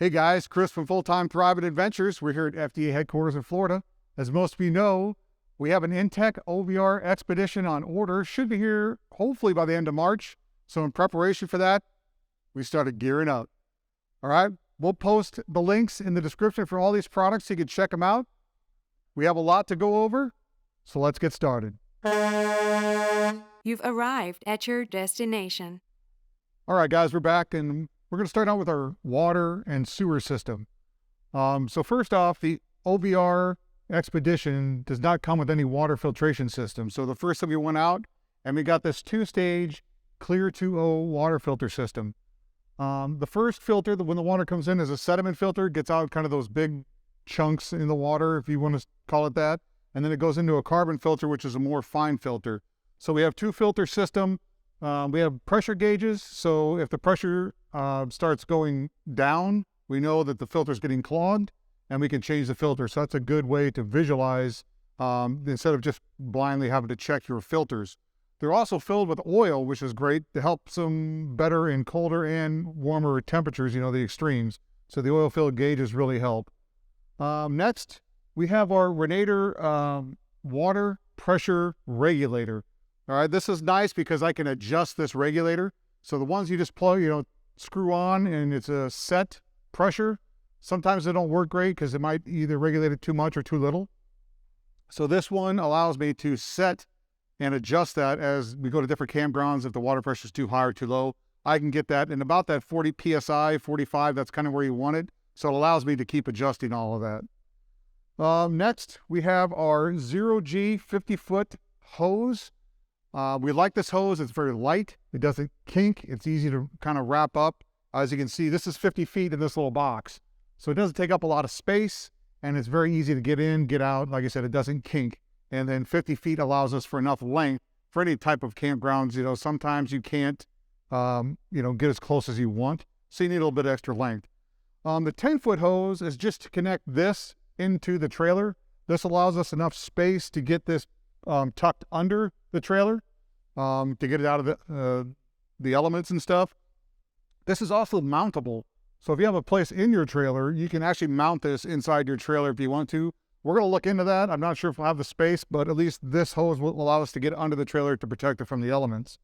Hey guys, Chris from Full Time Thriving Adventures. We're here at FDA headquarters in Florida. As most of you know, we have an Intech OVR Expedition on order. Should be here hopefully by the end of March. So in preparation for that, we started gearing up. All right, we'll post the links in the description for all these products so you can check them out. We have a lot to go over, so let's get started. You've arrived at your destination. All right, guys, we're back, and we're going to start out with our water and sewer system. So first off, the OVR Expedition does not come with any water filtration system. So the first time we went out, and we got this two-stage Clear 2O water filter system. The first filter, when the water comes in, is a sediment filter. It gets out kind of those big chunks in the water, if you want to call it that. And then it goes into a carbon filter, which is a more fine filter. So we have two filter system. We have pressure gauges. So if the pressure starts going down, we know that the filter is getting clogged, and we can change the filter. So that's a good way to visualize instead of just blindly having to check your filters. They're also filled with oil, which is great to help them better in colder and warmer temperatures, the extremes. So the oil-filled gauges really help. Next, we have our Renator water pressure regulator. All right, this is nice because I can adjust this regulator. So the ones you just plug, screw on, and it's a set pressure. Sometimes they don't work great because it might either regulate it too much or too little. So this one allows me to set and adjust that as we go to different campgrounds. If the water pressure is too high or too low, I can get that in about that 40 PSI, 45, that's kind of where you want it. So it allows me to keep adjusting all of that. Next, we have our 0G 50-foot hose. We like this hose. It's very light. It doesn't kink. It's easy to kind of wrap up. As you can see, this is 50 feet in this little box. So it doesn't take up a lot of space, and it's very easy to get in, get out. Like I said, it doesn't kink. And then 50 feet allows us for enough length for any type of campgrounds. Sometimes you can't, get as close as you want. So you need a little bit extra length. The 10-foot hose is just to connect this into the trailer. This allows us enough space to get this tucked under the trailer to get it out of the elements and stuff. This is also mountable. So if you have a place in your trailer, you can actually mount this inside your trailer if you want to. We're going to look into that. I'm not sure if we'll have the space, but at least this hose will allow us to get under the trailer to protect it from the elements.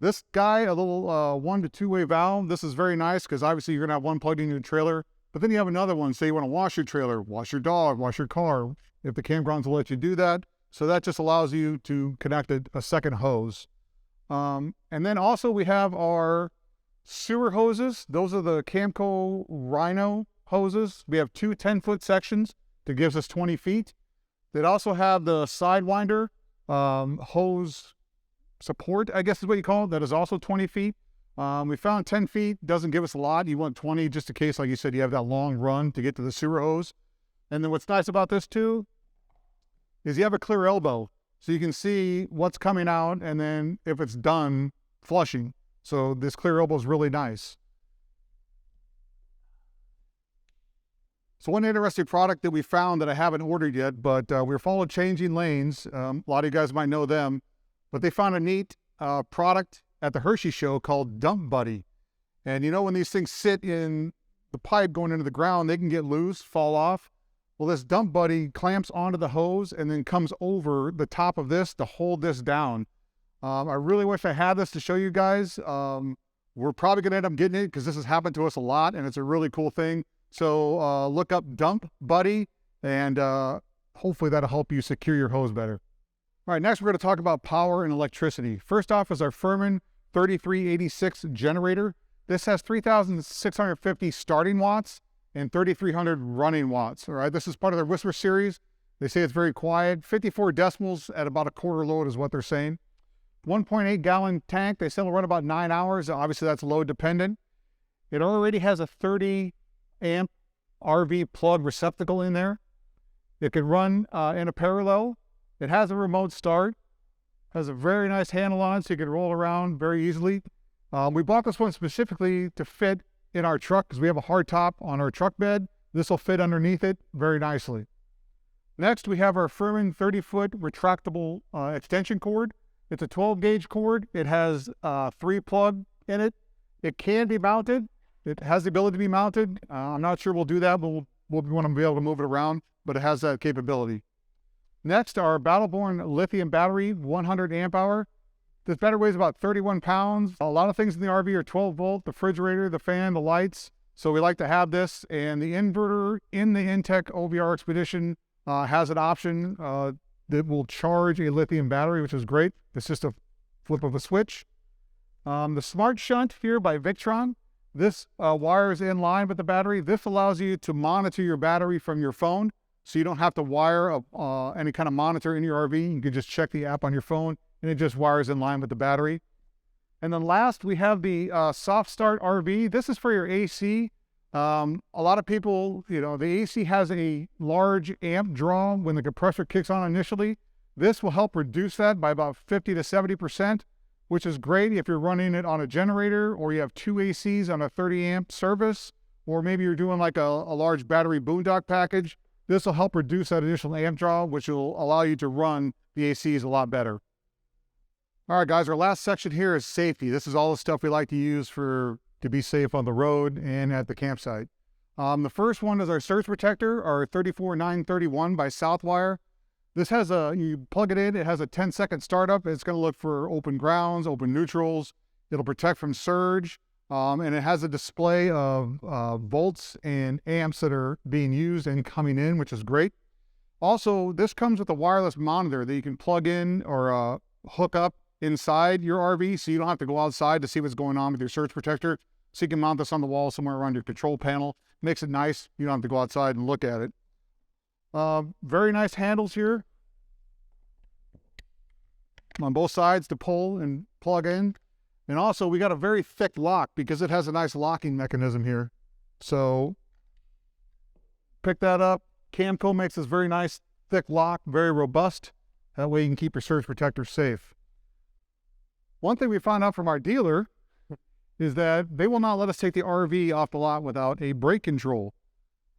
This guy, a little 1 to 2-way valve. This is very nice because obviously you're going to have one plugged in your trailer, but then you have another one. Say you want to wash your trailer, wash your dog, wash your car, if the campgrounds will let you do that. So that just allows you to connect a second hose. And then also we have our sewer hoses. Those are the Camco Rhino hoses. We have two 10-foot sections that gives us 20 feet. They also have the Sidewinder hose support, I guess is what you call it. That is also 20 feet. We found 10 feet. Doesn't give us a lot. You want 20 just in case, like you said, you have that long run to get to the sewer hose. And then what's nice about this too is you have a clear elbow. So you can see what's coming out and then if it's done flushing. So this clear elbow is really nice. So one interesting product that we found that I haven't ordered yet, but we're following Changing Lanes. A lot of you guys might know them, but they found a neat product at the Hershey show called Dump Buddy. And when these things sit in the pipe going into the ground, they can get loose, fall off. Well, this Dump Buddy clamps onto the hose and then comes over the top of this to hold this down. I really wish I had this to show you guys. We're probably going to end up getting it because this has happened to us a lot, and it's a really cool thing. So look up Dump Buddy, and hopefully that'll help you secure your hose better. All right, next we're going to talk about power and electricity. First off is our Firman 3386 generator. This has 3,650 starting watts and 3,300 running watts. All right, this is part of their Whisper series. They say it's very quiet. 54 decibels at about a quarter load is what they're saying. 1.8 gallon tank. They said it'll run about 9 hours. Obviously, that's load dependent. It already has a 30 amp RV plug receptacle in there. It can run in a parallel. It has a remote start. Has a very nice handle on it, so you can roll around very easily. We bought this one specifically to fit in our truck because we have a hard top on our truck bed. This will fit underneath it very nicely. Next, we have our Firman 30-foot retractable extension cord. It's a 12-gauge cord. It has 3 plug in it. It can be mounted. It has the ability to be mounted. I'm not sure we'll do that, but we'll want to be able to move it around, but it has that capability. Next, our Battleborn lithium battery, 100 amp hour. This battery weighs about 31 pounds. A lot of things in the RV are 12 volt, the refrigerator, the fan, the lights. So we like to have this, and the inverter in the Intech OVR Expedition has an option that will charge a lithium battery, which is great. It's just a flip of a switch. The Smart Shunt here by Victron. This wires in line with the battery. This allows you to monitor your battery from your phone, so you don't have to wire any kind of monitor in your RV. You can just check the app on your phone, and it just wires in line with the battery. And then last, we have the Soft Start RV. This is for your AC. A lot of people, the AC has a large amp draw when the compressor kicks on initially. This will help reduce that by about 50 to 70%, which is great if you're running it on a generator, or you have two ACs on a 30 amp service, or maybe you're doing like a large battery boondock package. This will help reduce that initial amp draw, which will allow you to run the ACs a lot better. All right, guys, our last section here is safety. This is all the stuff we like to use to be safe on the road and at the campsite. The first one is our Surge Protector, our 34931 by Southwire. This has you plug it in, it has a 10-second startup. It's going to look for open grounds, open neutrals. It'll protect from surge, and it has a display of volts and amps that are being used and coming in, which is great. Also, this comes with a wireless monitor that you can plug in or hook up inside your RV, so you don't have to go outside to see what's going on with your Surge Protector. So you can mount this on the wall somewhere around your control panel. Makes it nice. You don't have to go outside and look at it. Very nice handles here on both sides to pull and plug in. And also, we got a very thick lock because it has a nice locking mechanism here. So pick that up. Camco makes this very nice thick lock, very robust. That way you can keep your Surge Protector safe. One thing we found out from our dealer is that they will not let us take the RV off the lot without a brake control.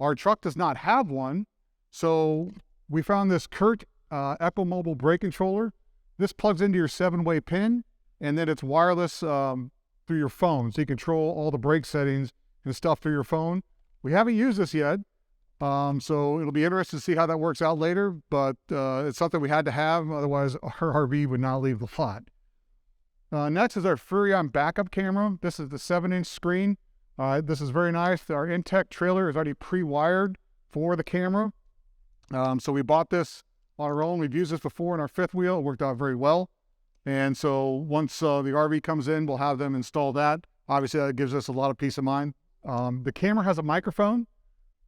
Our truck does not have one, so we found this Kurt EcoMobile brake controller. This plugs into your 7-way pin, and then it's wireless through your phone, so you control all the brake settings and stuff through your phone. We haven't used this yet, so it'll be interesting to see how that works out later, but it's something we had to have, otherwise our RV would not leave the lot. Next is our Furion backup camera. This is the 7-inch screen. This is very nice. Our Intech trailer is already pre-wired for the camera. So we bought this on our own. We've used this before in our fifth wheel. It worked out very well. And so once the RV comes in, we'll have them install that. Obviously, that gives us a lot of peace of mind. The camera has a microphone.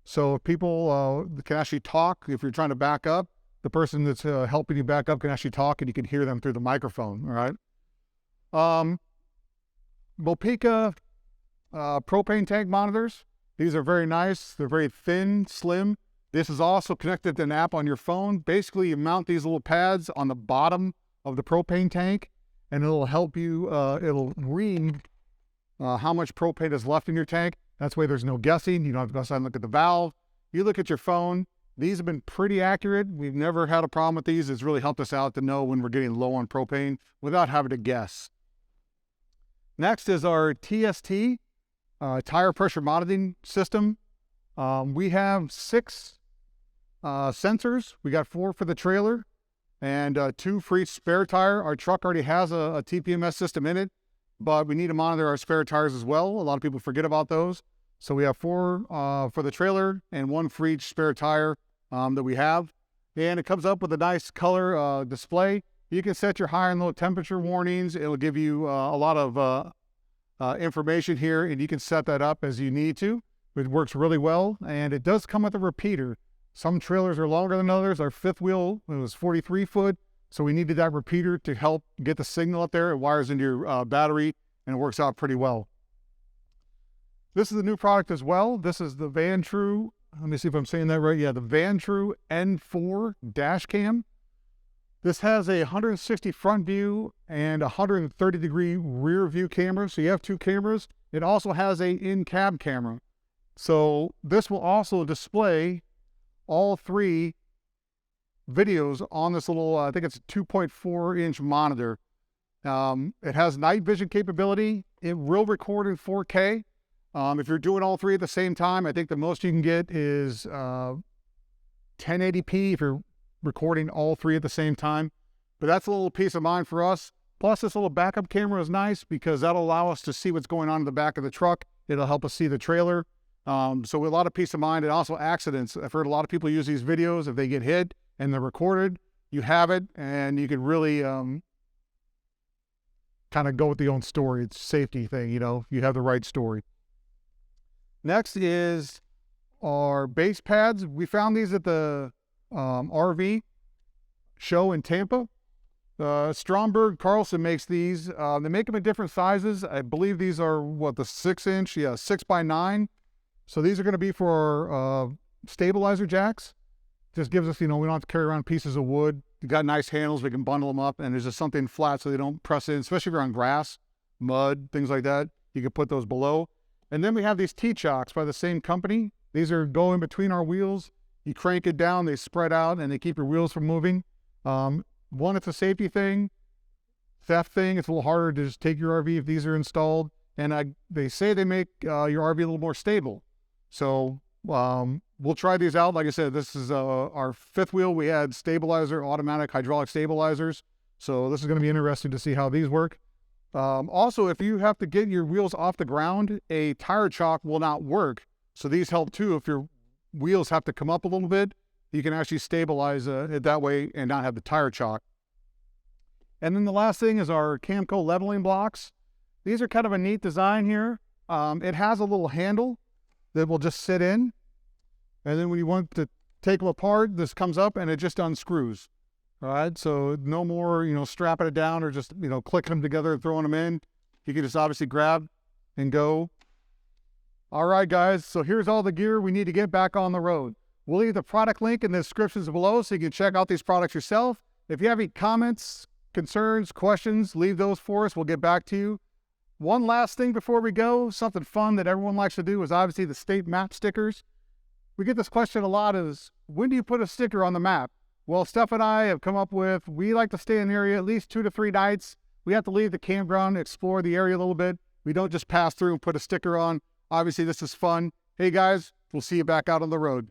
So if people can actually talk, if you're trying to back up, the person that's helping you back up can actually talk, and you can hear them through the microphone, all right? Mopica propane tank monitors. These are very nice. They're very thin, slim. This is also connected to an app on your phone. Basically, you mount these little pads on the bottom of the propane tank, and it'll help you, it'll read how much propane is left in your tank. That's why there's no guessing. You don't have to go outside and look at the valve. You look at your phone. These have been pretty accurate. We've never had a problem with these. It's really helped us out to know when we're getting low on propane without having to guess. Next is our TST tire pressure monitoring system. We have 6 sensors. We got 4 for the trailer and 2 for each spare tire. Our truck already has a TPMS system in it, but we need to monitor our spare tires as well. A lot of people forget about those. So we have 4 for the trailer and 1 for each spare tire that we have. And it comes up with a nice color display. You can set your high and low temperature warnings. It'll give you a lot of information here, and you can set that up as you need to. It works really well, and it does come with a repeater. Some trailers are longer than others. Our fifth wheel, it was 43 foot, so we needed that repeater to help get the signal up there. It wires into your battery, and it works out pretty well. This is a new product as well. This is the Vantrue, let me see if I'm saying that right. Yeah, the Vantrue N4 dash cam. This has a 160 front view and 130 degree rear view camera. So you have 2 cameras. It also has a in-cab camera. So this will also display all 3 videos on this little, I think it's a 2.4 inch monitor. It has night vision capability. It will record in 4K. If you're doing all three at the same time, I think the most you can get is 1080p if you're recording all three at the same time. But that's a little peace of mind for us. Plus, this little backup camera is nice because that'll allow us to see what's going on in the back of the truck. It'll help us see the trailer. So with a lot of peace of mind, and also accidents. I've heard a lot of people use these videos. If they get hit and they're recorded, you have it, and you can really kind of go with the own story. It's a safety thing, you know, you have the right story. Next is our base pads. We found these at the RV show in Tampa. Stromberg Carlson makes these. They make them in different sizes. I believe these are, what, the 6-inch? Yeah, 6x9. So these are going to be for our stabilizer jacks. Just gives us, you know, we don't have to carry around pieces of wood. They've got nice handles. We can bundle them up, and there's just something flat so they don't press in, especially if you're on grass, mud, things like that. You can put those below. And then we have these T-chocks by the same company. These are going between our wheels. You crank it down, they spread out, and they keep your wheels from moving. One, it's a safety thing. Theft thing, it's a little harder to just take your RV if these are installed. And they say they make your RV a little more stable. So we'll try these out. Like I said, this is our fifth wheel. We had stabilizer, automatic hydraulic stabilizers. So this is going to be interesting to see how these work. Also, if you have to get your wheels off the ground, a tire chock will not work. So these help too. If your wheels have to come up a little bit, you can actually stabilize it that way and not have the tire chock. And then the last thing is our Camco leveling blocks. These are kind of a neat design here. It has a little handle that will just sit in. And then when you want to take them apart, this comes up and it just unscrews. All right, so no more, you know, strapping it down or just, you know, clicking them together and throwing them in. You can just obviously grab and go. All right, guys, so here's all the gear we need to get back on the road. We'll leave the product link in the descriptions below so you can check out these products yourself. If you have any comments, concerns, questions, leave those for us. We'll get back to you. One last thing before we go, something fun that everyone likes to do is obviously the state map stickers. We get this question a lot is, when do you put a sticker on the map? Well, Steph and I have come up with, we like to stay in the area at least 2 to 3 nights. We have to leave the campground, explore the area a little bit. We don't just pass through and put a sticker on. Obviously, this is fun. Hey, guys, we'll see you back out on the road.